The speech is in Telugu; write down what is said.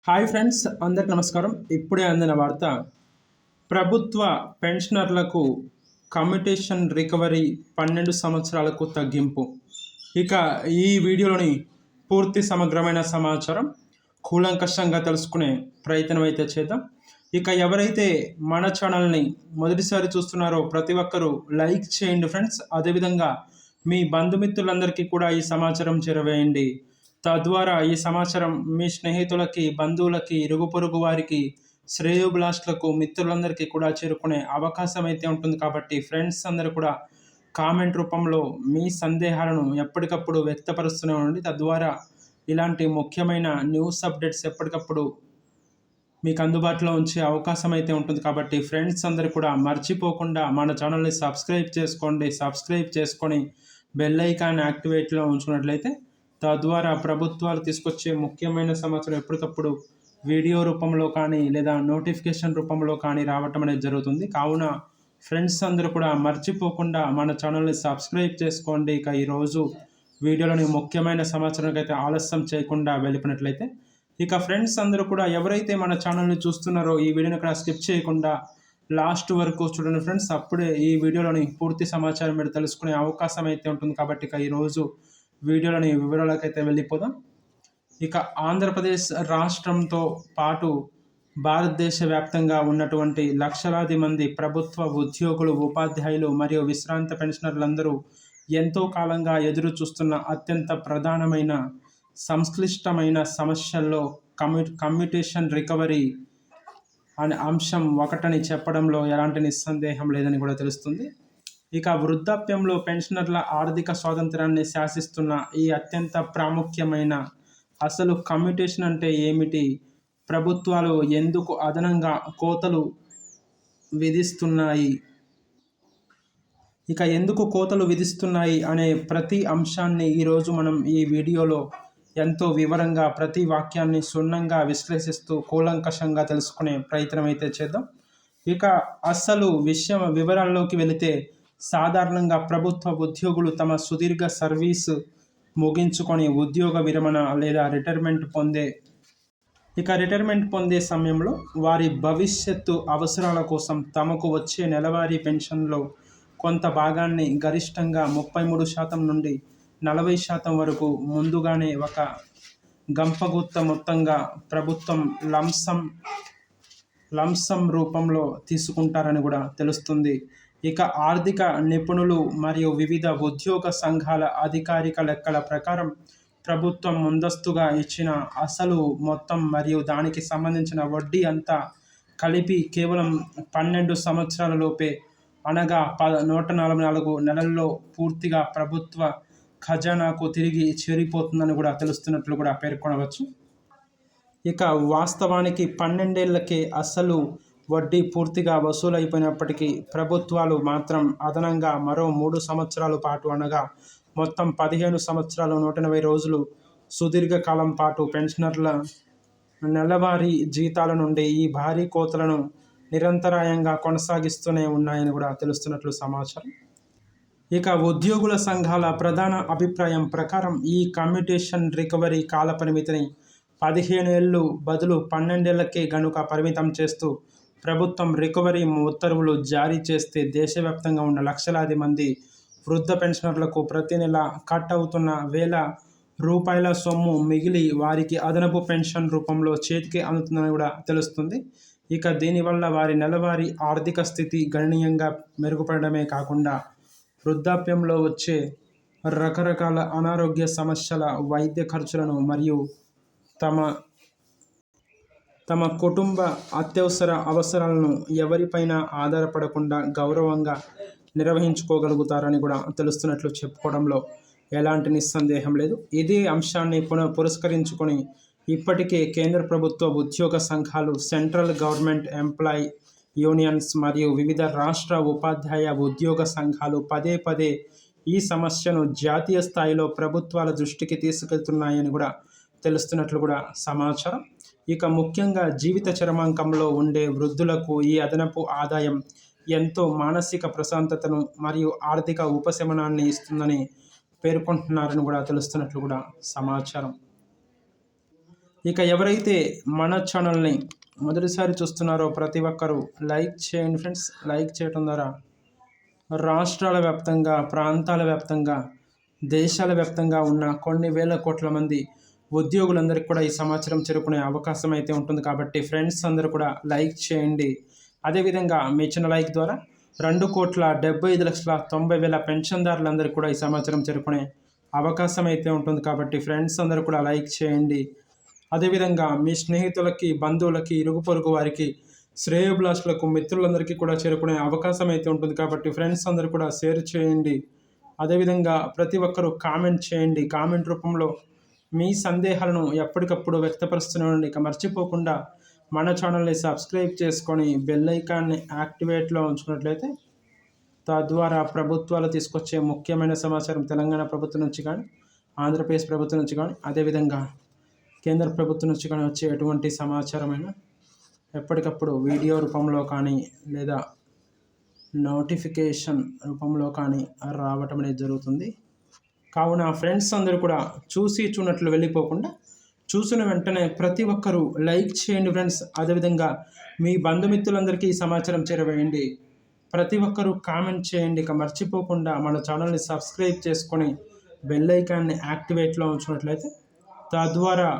హాయ్ ఫ్రెండ్స్, అందరికి నమస్కారం. ఇప్పుడే అందిన వార్త, ప్రభుత్వ పెన్షనర్లకు కమ్యూటేషన్ రికవరీ 12 సంవత్సరాలకు తగ్గింపు. ఇక ఈ వీడియోలోని పూర్తి సమగ్రమైన సమాచారం కూలంకషంగా తెలుసుకునే ప్రయత్నం అయితే చేద్దాం. ఇక ఎవరైతే మన ఛానల్ని మొదటిసారి చూస్తున్నారో ప్రతి ఒక్కరూ లైక్ చేయండి ఫ్రెండ్స్. అదేవిధంగా మీ బంధుమిత్రులందరికీ కూడా ఈ సమాచారం చేరవేయండి. తద్వారా ఈ సమాచారం మీ స్నేహితులకి, బంధువులకి, ఇరుగు పొరుగు వారికి, శ్రేయోభిలాషులకు, మిత్రులందరికీ కూడా చేరుకునే అవకాశం అయితే ఉంటుంది. కాబట్టి ఫ్రెండ్స్ అందరూ కూడా కామెంట్ రూపంలో మీ సందేహాలను ఎప్పటికప్పుడు వ్యక్తపరుస్తూనే ఉండండి. తద్వారా ఇలాంటి ముఖ్యమైన న్యూస్ అప్డేట్స్ ఎప్పటికప్పుడు మీకు అందుబాటులో ఉంచే అవకాశం అయితే ఉంటుంది. కాబట్టి ఫ్రెండ్స్ అందరూ కూడా మర్చిపోకుండా మన ఛానల్ని సబ్స్క్రైబ్ చేసుకోండి. సబ్స్క్రైబ్ చేసుకొని బెల్ ఐకాన్ యాక్టివేట్లో ఉంచుకున్నట్లయితే తద్వారా ప్రభుత్వాలు తీసుకొచ్చే ముఖ్యమైన సమాచారం ఎప్పటికప్పుడు వీడియో రూపంలో కానీ లేదా నోటిఫికేషన్ రూపంలో కానీ రావటం అనేది జరుగుతుంది. కావున ఫ్రెండ్స్ అందరూ కూడా మర్చిపోకుండా మన ఛానల్ని సబ్స్క్రైబ్ చేసుకోండి. ఇక ఈరోజు వీడియోలోని ముఖ్యమైన సమాచారానికి అయితే ఆలస్యం చేయకుండా వెళ్ళిపోయినట్లయితే, ఇక ఫ్రెండ్స్ అందరూ కూడా ఎవరైతే మన ఛానల్ని చూస్తున్నారో ఈ వీడియోని ఇక్కడ స్కిప్ చేయకుండా లాస్ట్ వరకు చూడండి ఫ్రెండ్స్. అప్పుడే ఈ వీడియోలోని పూర్తి సమాచారం మీరు తెలుసుకునే అవకాశం అయితే ఉంటుంది. కాబట్టి ఇక ఈరోజు వీడియోలోని వివరాలకైతే వెళ్ళిపోదాం. ఇక ఆంధ్రప్రదేశ్ రాష్ట్రంతో పాటు భారతదేశ వ్యాప్తంగా ఉన్నటువంటి లక్షలాది మంది ప్రభుత్వ ఉద్యోగులు, ఉపాధ్యాయులు మరియు విశ్రాంత పెన్షనర్లందరూ ఎంతో కాలంగా ఎదురు చూస్తున్న అత్యంత ప్రధానమైన సంక్లిష్టమైన సమస్యల్లో కమ్యూటేషన్ రికవరీ అనే అంశం ఒకటని చెప్పడంలో ఎలాంటి నిస్సందేహం లేదని కూడా తెలుస్తుంది. ఇక వృద్ధాప్యంలో పెన్షనర్ల ఆర్థిక స్వాతంత్రాన్ని శాసిస్తున్న ఈ అత్యంత ప్రాముఖ్యమైన అసలు కమ్యూటేషన్ అంటే ఏమిటి, ప్రభుత్వాలు ఎందుకు అదనంగా కోతలు విధిస్తున్నాయి, ఇక ఎందుకు కోతలు విధిస్తున్నాయి అనే ప్రతి అంశాన్ని ఈరోజు మనం ఈ వీడియోలో ఎంతో వివరంగా ప్రతి వాక్యాన్ని క్షుణ్ణంగా విశ్లేషిస్తూ కూలంకషంగా తెలుసుకునే ప్రయత్నం అయితే చేద్దాం. ఇక అసలు వివరాల్లోకి వెళితే, సాధారణంగా ప్రభుత్వ ఉద్యోగులు తమ సుదీర్ఘ సర్వీసు ముగించుకొని ఉద్యోగ విరమణ లేదా రిటైర్మెంట్ పొందే సమయంలో వారి భవిష్యత్తు అవసరాల కోసం తమకు వచ్చే నెలవారీ పెన్షన్లో కొంత భాగాన్ని గరిష్టంగా 33% నుండి 40% వరకు ముందుగానే ఒక గంపగుత్త మొత్తంగా ప్రభుత్వం లంసమ్ రూపంలో తీసుకుంటారని కూడా తెలుస్తుంది. ఇక ఆర్థిక నిపుణులు మరియు వివిధ ఉద్యోగ సంఘాల అధికారిక లెక్కల ప్రకారం ప్రభుత్వం ముందస్తుగా ఇచ్చిన అసలు మొత్తం మరియు దానికి సంబంధించిన వడ్డీ అంతా కలిపి కేవలం 12 సంవత్సరాల లోపే, అనగా 144 నెలల్లో పూర్తిగా ప్రభుత్వ ఖజానాకు తిరిగి చేరిపోతుందని కూడా తెలుస్తున్నట్లు కూడా పేర్కొనవచ్చు. ఇక వాస్తవానికి 12 ఏళ్లకే అసలు వడ్డీ పూర్తిగా వసూలైపోయినప్పటికీ ప్రభుత్వాలు మాత్రం అదనంగా మరో 3 సంవత్సరాల పాటు, అనగా మొత్తం 15 సంవత్సరాలు 180 రోజులు సుదీర్ఘకాలం పాటు పెన్షనర్ల నెలవారీ జీతాల నుండి ఈ భారీ కోతలను నిరంతరాయంగా కొనసాగిస్తూనే ఉన్నాయని కూడా తెలుస్తున్నట్లు సమాచారం. ఇక ఉద్యోగుల సంఘాల ప్రధాన అభిప్రాయం ప్రకారం ఈ కమ్యూటేషన్ రికవరీ కాల పరిమితిని 15 ఏళ్ళు బదులు 12 ఏళ్లకే గనుక పరిమితం చేస్తూ ప్రభుత్వం రికవరీ ఉత్తర్వులు జారీ చేస్తే దేశవ్యాప్తంగా ఉన్న లక్షలాది మంది వృద్ధ పెన్షనర్లకు ప్రతి నెల కట్ అవుతున్న ₹1,000 సొమ్ము మిగిలి వారికి అదనపు పెన్షన్ రూపంలో చేతికి అందుతుందని కూడా తెలుస్తుంది. ఇక దీనివల్ల వారి నెలవారీ ఆర్థిక స్థితి గణనీయంగా మెరుగుపడమే కాకుండా వృద్ధాప్యంలో వచ్చే రకరకాల అనారోగ్య సమస్యల వైద్య ఖర్చులను మరియు తమ కుటుంబ అత్యవసర అవసరాలను ఎవరిపైన ఆధారపడకుండా గౌరవంగా నిర్వహించుకోగలుగుతారని కూడా తెలుస్తున్నట్లు చెప్పుకోవడంలో ఎలాంటి నిస్సందేహం లేదు. ఇదే అంశాన్ని పురస్కరించుకొని ఇప్పటికే కేంద్ర ప్రభుత్వ ఉద్యోగ సంఘాలు, సెంట్రల్ గవర్నమెంట్ ఎంప్లాయీ యూనియన్స్ మరియు వివిధ రాష్ట్ర ఉపాధ్యాయ ఉద్యోగ సంఘాలు పదే పదే ఈ సమస్యను జాతీయ స్థాయిలో ప్రభుత్వాల దృష్టికి తీసుకెళ్తున్నాయని కూడా తెలుస్తున్నట్లు కూడా సమాచారం. ఇక ముఖ్యంగా జీవిత చరమాంకంలో ఉండే వృద్ధులకు ఈ అదనపు ఆదాయం ఎంతో మానసిక ప్రశాంతతను మరియు ఆర్థిక ఉపశమనాన్ని ఇస్తుందని పేర్కొంటున్నారని కూడా తెలుస్తున్నట్లు కూడా సమాచారం. ఇక ఎవరైతే మన ఛానల్ని మొదటిసారి చూస్తున్నారో ప్రతి ఒక్కరూ లైక్ చేయండి ఫ్రెండ్స్. లైక్ చేయడం ద్వారా రాష్ట్రాల వ్యాప్తంగా, ప్రాంతాల వ్యాప్తంగా, దేశాల వ్యాప్తంగా ఉన్న కొన్ని వేల కోట్ల మంది ఉద్యోగులందరికీ కూడా ఈ సమాచారం చేరుకునే అవకాశం అయితే ఉంటుంది. కాబట్టి ఫ్రెండ్స్ అందరూ కూడా లైక్ చేయండి. అదేవిధంగా మీ చిన్న లైక్ ద్వారా 2,75,90,000 పెన్షన్దారులందరికీ కూడా ఈ సమాచారం చేరుకునే అవకాశం అయితే ఉంటుంది. కాబట్టి ఫ్రెండ్స్ అందరూ కూడా లైక్ చేయండి. అదేవిధంగా మీ స్నేహితులకి, బంధువులకి, ఇరుగు పొరుగు వారికి, శ్రేయోభిలాషులకు, మిత్రులందరికీ కూడా చేరుకునే అవకాశం అయితే ఉంటుంది. కాబట్టి ఫ్రెండ్స్ అందరూ కూడా షేర్ చేయండి. అదేవిధంగా ప్రతి ఒక్కరూ కామెంట్ చేయండి. కామెంట్ రూపంలో మీ సందేహాలను ఎప్పటికప్పుడు వ్యక్తపరుస్తూనే ఉండండి. ఇక మర్చిపోకుండా మన ఛానల్ని సబ్స్క్రైబ్ చేసుకొని బెల్ ఐకాన్ని యాక్టివేట్లో ఉంచుకున్నట్లయితే తద్వారా ప్రభుత్వాలు తీసుకొచ్చే ముఖ్యమైన సమాచారం తెలంగాణ ప్రభుత్వం నుంచి కానీ, ఆంధ్రప్రదేశ్ ప్రభుత్వం నుంచి కానీ, అదేవిధంగా కేంద్ర ప్రభుత్వం నుంచి కానీ వచ్చే ఎటువంటి సమాచారమైనా ఎప్పటికప్పుడు వీడియో రూపంలో కానీ లేదా నోటిఫికేషన్ రూపంలో కానీ రావటం అనేది జరుగుతుంది. కావున ఫ్రెండ్స్ అందరూ కూడా చూసినట్లు వెళ్ళిపోకుండా చూసిన వెంటనే ప్రతి ఒక్కరూ లైక్ చేయండి ఫ్రెండ్స్. అదేవిధంగా మీ బంధుమిత్రులందరికీ ఈ సమాచారం చేరవేయండి. ప్రతి ఒక్కరూ కామెంట్ చేయండి. ఇక మర్చిపోకుండా మన ఛానల్ని సబ్స్క్రైబ్ చేసుకొని బెల్ ఐకాన్ని యాక్టివేట్లో ఉంచినట్లయితే తద్వారా